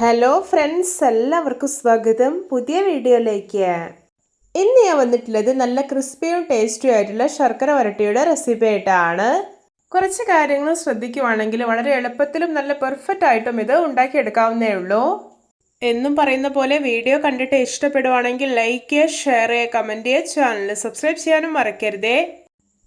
Hello friends, എല്ലാവർക്കും സ്വാഗതം പുതിയ വീഡിയോയിലേക്ക്. ഇന്ന് ഞാൻ വന്നിട്ടുള്ളത് നല്ല ക്രിസ്പിയും ടേസ്റ്റിയും ആയിട്ടുള്ള ശർക്കര വരട്ടിയുടെ റെസിപ്പി ആയിട്ടാണ്. കുറച്ച് കാര്യങ്ങൾ ശ്രദ്ധിക്കുവാണെങ്കിൽ വളരെ എളുപ്പത്തിലും നല്ല പെർഫെക്റ്റ് ആയിട്ടും ഇത് ഉണ്ടാക്കിയെടുക്കാവുന്നേ ഉള്ളൂ. എന്നും പറയുന്ന പോലെ വീഡിയോ കണ്ടിട്ട് ഇഷ്ടപ്പെടുവാണെങ്കിൽ ലൈക്ക് ചെയ്യുക, ഷെയർ ചെയ്യുക, കമൻറ്റ് ചെയ്യുക, ചാനൽ സബ്സ്ക്രൈബ് ചെയ്യാനും മറക്കരുതേ.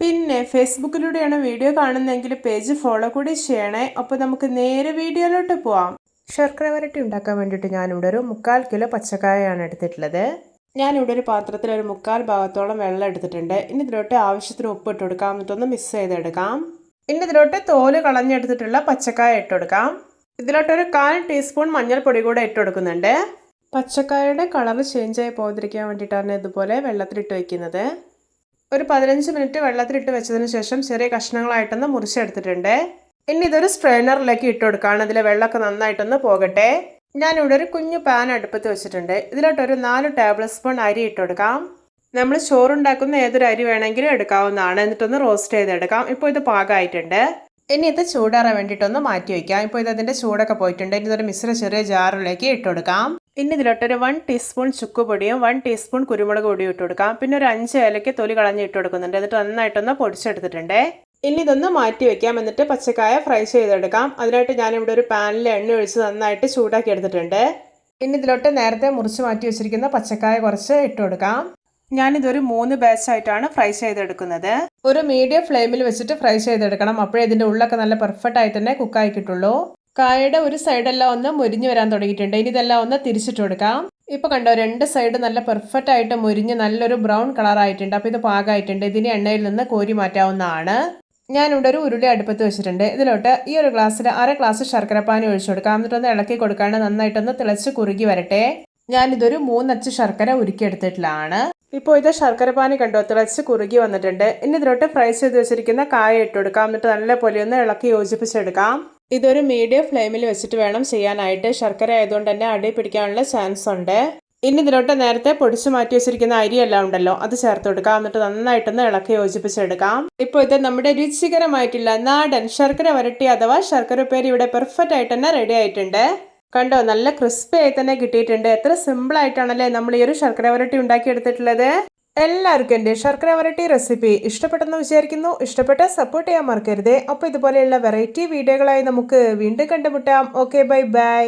പിന്നെ ഫേസ്ബുക്കിലൂടെയാണ് വീഡിയോ കാണുന്നതെങ്കിൽ പേജ് ഫോളോ കൂടി ചെയ്യണേ. അപ്പോൾ നമുക്ക് നേരെ വീഡിയോയിലോട്ട് പോവാം. ശർക്കര വരട്ടി ഉണ്ടാക്കാൻ വേണ്ടിയിട്ട് ഞാനിവിടെ ഒരു 3/4 കിലോ പച്ചക്കായയാണ് എടുത്തിട്ടുള്ളത്. ഞാനിവിടെ ഒരു പാത്രത്തിൽ ഒരു 3/4 ഭാഗത്തോളം വെള്ളം എടുത്തിട്ടുണ്ട്. ഇനി ഇതിലോട്ട് ആവശ്യത്തിന് ഉപ്പ് ഇട്ട് കൊടുക്കാം. എന്നിട്ടൊന്ന് മിക്സ് ചെയ്തെടുക്കാം. ഇനി ഇതിലോട്ട് തോല് കളഞ്ഞെടുത്തിട്ടുള്ള പച്ചക്കായ ഇട്ട് കൊടുക്കാം. ഇതിലോട്ടൊരു 1/4 ടീസ്പൂൺ മഞ്ഞൾപ്പൊടി കൂടെ ഇട്ട് കൊടുക്കുന്നുണ്ട്. പച്ചക്കായയുടെ കളർ ചേഞ്ച് ആയി പോകാതിരിക്കാൻ വേണ്ടിയിട്ടാണ് ഇതുപോലെ വെള്ളത്തിലിട്ട് വയ്ക്കുന്നത്. ഒരു 15 മിനിറ്റ് വെള്ളത്തിലിട്ട് വെച്ചതിന് ശേഷം ചെറിയ കഷ്ണങ്ങളായിട്ടൊന്ന് മുറിച്ചെടുത്തിട്ടുണ്ട്. ഇനി ഇതൊരു സ്ട്രെയിനറിലേക്ക് ഇട്ട് കൊടുക്കുകയാണ്. അതിലെ വെള്ളമൊക്കെ നന്നായിട്ടൊന്ന് പോകട്ടെ. ഞാനിവിടെ ഒരു കുഞ്ഞു പാൻ അടുപ്പത്ത് വെച്ചിട്ടുണ്ട്. ഇതിലോട്ടൊരു 4 ടേബിൾ സ്പൂൺ അരി ഇട്ട് കൊടുക്കാം. നമ്മൾ ചോറുണ്ടാക്കുന്ന ഏതൊരു അരി വേണമെങ്കിലും എടുക്കാവുന്നതാണ്. എന്നിട്ടൊന്ന് റോസ്റ്റ് ചെയ്തെടുക്കാം. ഇപ്പോൾ ഇത് പാകമായിട്ടുണ്ട്. ഇനി ഇത് ചൂടാറാൻ വേണ്ടിയിട്ടൊന്ന് മാറ്റി വയ്ക്കാം. ഇപ്പോൾ ഇതിൻ്റെ ചൂടൊക്കെ പോയിട്ടുണ്ട്. ഇനി ഇതൊരു മിശ്ര ചെറിയ ജാറിലേക്ക് ഇട്ട് കൊടുക്കാം. ഇനി ഇതിലോട്ടൊരു 1 ടീസ്പൂൺ ചുക്കുപൊടിയും 1 ടീസ്പൂൺ കുരുമുളക് പൊടിയും ഇട്ട് കൊടുക്കാം. പിന്നെ ഒരു 5 ഏലയ്ക്ക് തൊലി കളഞ്ഞ് ഇട്ട് കൊടുക്കുന്നുണ്ട്. എന്നിട്ട് നന്നായിട്ടൊന്ന് പൊടിച്ചെടുത്തിട്ടുണ്ട്. ഇനി ഇതൊന്ന് മാറ്റി വെക്കാം. എന്നിട്ട് പച്ചക്കായ ഫ്രൈ ചെയ്തെടുക്കാം. അതിനായിട്ട് ഞാനിവിടെ ഒരു പാനിൽ എണ്ണ ഒഴിച്ച് നന്നായിട്ട് ചൂടാക്കി എടുത്തിട്ടുണ്ട്. ഇനി ഇതിലോട്ട് നേരത്തെ മുറിച്ച് മാറ്റി വെച്ചിരിക്കുന്ന പച്ചക്കായ കുറച്ച് ഇട്ട് കൊടുക്കാം. ഞാനിതൊരു 3 ബാച്ചായിട്ടാണ് ഫ്രൈ ചെയ്തെടുക്കുന്നത്. ഒരു മീഡിയം ഫ്ലെയിമിൽ വെച്ചിട്ട് ഫ്രൈ ചെയ്തെടുക്കണം. അപ്പോഴേ ഇതിൻ്റെ ഉള്ളൊക്കെ നല്ല പെർഫെക്റ്റ് ആയിട്ട് തന്നെ കുക്കായി കിട്ടുള്ളൂ. കായയുടെ ഒരു സൈഡെല്ലാം ഒന്ന് മുരിഞ്ഞ് വരാൻ തുടങ്ങിയിട്ടുണ്ട്. ഇനി ഇതെല്ലാം ഒന്ന് തിരിച്ചിട്ട് കൊടുക്കാം. ഇപ്പോൾ കണ്ടോ, 2 സൈഡ് നല്ല പെർഫെക്റ്റ് ആയിട്ട് മുരിഞ്ഞ് നല്ലൊരു ബ്രൗൺ കളർ ആയിട്ടുണ്ട്. അപ്പോൾ ഇത് പാകമായിട്ടുണ്ട്. ഇതിന് എണ്ണയിൽ നിന്ന് കോരി മാറ്റാവുന്നതാണ്. ഞാനിവിടെ ഒരു ഉരുളി അടുപ്പത്ത് വെച്ചിട്ടുണ്ട്. ഇതിലോട്ട് ഈ ഒരു ഗ്ലാസ്സിൽ 1/2 ഗ്ലാസ് ശർക്കരപ്പാനി ഒഴിച്ചു കൊടുക്കാം. എന്നിട്ടൊന്ന് ഇളക്കി കൊടുക്കാണ്ട് നന്നായിട്ടൊന്ന് തിളച്ച് കുറുകി വരട്ടെ. ഞാനിതൊരു 3 അച്ച് ശർക്കര ഉരുക്കിയെടുത്തിട്ടുള്ളതാണ്. ഇപ്പോൾ ഇത് ശർക്കരപ്പാനി കണ്ടോ, തിളച്ച് കുറുകി വന്നിട്ടുണ്ട്. ഇനി ഇതിലോട്ട് ഫ്രൈ ചെയ്ത് വെച്ചിരിക്കുന്ന കായ ഇട്ട് കൊടുക്കാം. എന്നിട്ട് നല്ലപോലെ ഒന്ന് ഇളക്കി യോജിപ്പിച്ചെടുക്കാം. ഇതൊരു മീഡിയം ഫ്ലെയിമിൽ വെച്ചിട്ട് വേണം ചെയ്യാനായിട്ട്. ശർക്കര ആയതുകൊണ്ട് തന്നെ അടി പിടിക്കാനുള്ള ചാൻസ് ഉണ്ട്. ഇനി ഇതിലോട്ട് നേരത്തെ പൊടിച്ചു മാറ്റി വെച്ചിരിക്കുന്ന അരിയെല്ലാം ഉണ്ടല്ലോ, അത് ചേർത്ത് കൊടുക്കാം. എന്നിട്ട് നന്നായിട്ടൊന്ന് ഇളക്കി യോജിപ്പിച്ചെടുക്കാം. ഇപ്പോൾ ഇത് നമ്മുടെ രുചികരമായിട്ടുള്ള നാടൻ ശർക്കര വരട്ടി അഥവാ ശർക്കര ഉപ്പേരി ഇവിടെ പെർഫെക്റ്റ് ആയിട്ട് തന്നെ റെഡി ആയിട്ടുണ്ട്. കണ്ടോ, നല്ല ക്രിസ്പി ആയി തന്നെ കിട്ടിയിട്ടുണ്ട്. എത്ര സിമ്പിൾ ആയിട്ടാണല്ലേ നമ്മൾ ഈ ഒരു ശർക്കര വരട്ടി ഉണ്ടാക്കിയെടുത്തിട്ടുള്ളത്. എല്ലാവർക്കും എൻ്റെ ശർക്കര വരട്ടി റെസിപ്പി ഇഷ്ടപ്പെട്ടെന്ന് വിചാരിക്കുന്നു. ഇഷ്ടപ്പെട്ട സപ്പോർട്ട് ചെയ്യാൻ മറക്കരുതേ. അപ്പോൾ ഇതുപോലെയുള്ള വെറൈറ്റി വീഡിയോകളായി നമുക്ക് വീണ്ടും കണ്ടുമുട്ടാം. Okay, bye bye.